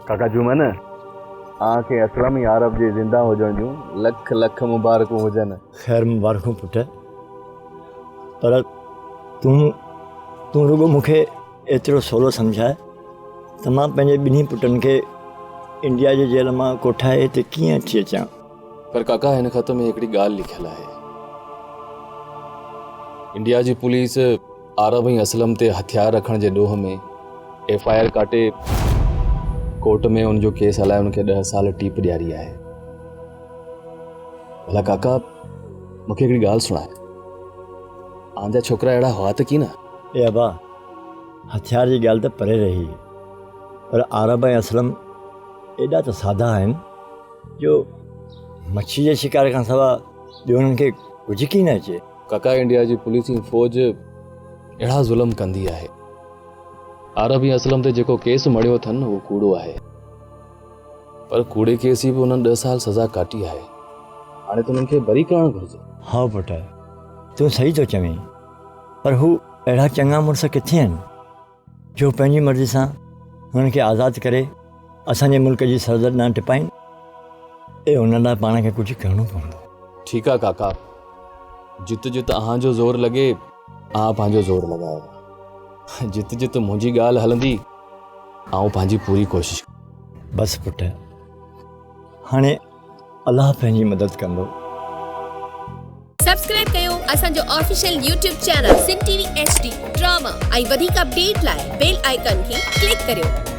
काका जुमन आंखे असलम यारब जे ज़िंदा हुजण जूं लख लख मुबारकूं हुजनि। ख़ैर मुबारकूं पुट, पर तूं रुगो मूंखे एतिरो सवलो सम्झाए त मां पंहिंजे ॿिन्ही पुटनि खे इंडिया जे जेल मां कोठाए हिते कीअं अची अचां। पर काका हिन ख़त में हिकिड़ी ॻाल्हि लिखियलु आहे। इंडिया जी पुलिस आरब ऐं असलम ते हथियार रखण जे ॾोह में FIR काटे कोर्ट में उनजो केस हलाए उनखे 10 साल टीप ॾियारी आहे। भला काका मूंखे हिकिड़ी ॻाल्हि सुणाए, आंजा छोकिरा अहिड़ा हुआ त की न? ए अबा, हथियार जी ॻाल्हि त परे रही, पर आरब ऐं असलम एॾा त सादा आहिनि जो मच्छी जे शिकार खां सवा ॿियो उन्हनि खे कुझु की न अचे। काका इंडिया जी पुलिस ऐं फ़ौज अहिड़ा ज़ुल्म कंदी आहे। आरब ऐं असलम ते जेको केस मड़ियो अथनि उहो कूड़ो आहे, पर कूड़े केस जी बि उन्हनि 10 साल सज़ा काटी आहे। हाणे त उन्हनि खे बरी करणु घुरिजे। हा पुट, तूं सही थो चवीं, पर हू अहिड़ा चङा मुड़ुस किथे आहिनि जो पंहिंजी मर्ज़ी सां हुननि खे आज़ादु करे असांजे मुल्क जी सरहद न टिपाइनि ऐं हुन लाइ पाण खे कुझु करिणो पवंदो। ठीकु आहे काका, जित जित अहांजो ज़ोर लॻे आउं पंहिंजो ज़ोर लॻायो। जित जित मुंहिंजी ॻाल्हि हलंदी आउं पंहिंजी पूरी कोशिशि। बसि पुट, हाणे अलाह पंहिंजी मदद कंदो। सब्सक्राइब कयो असांजो official YouTube channel Sindh TV HD drama ऐं वधीक अपडेट लाइ बेल आइकन खे क्लिक करियो।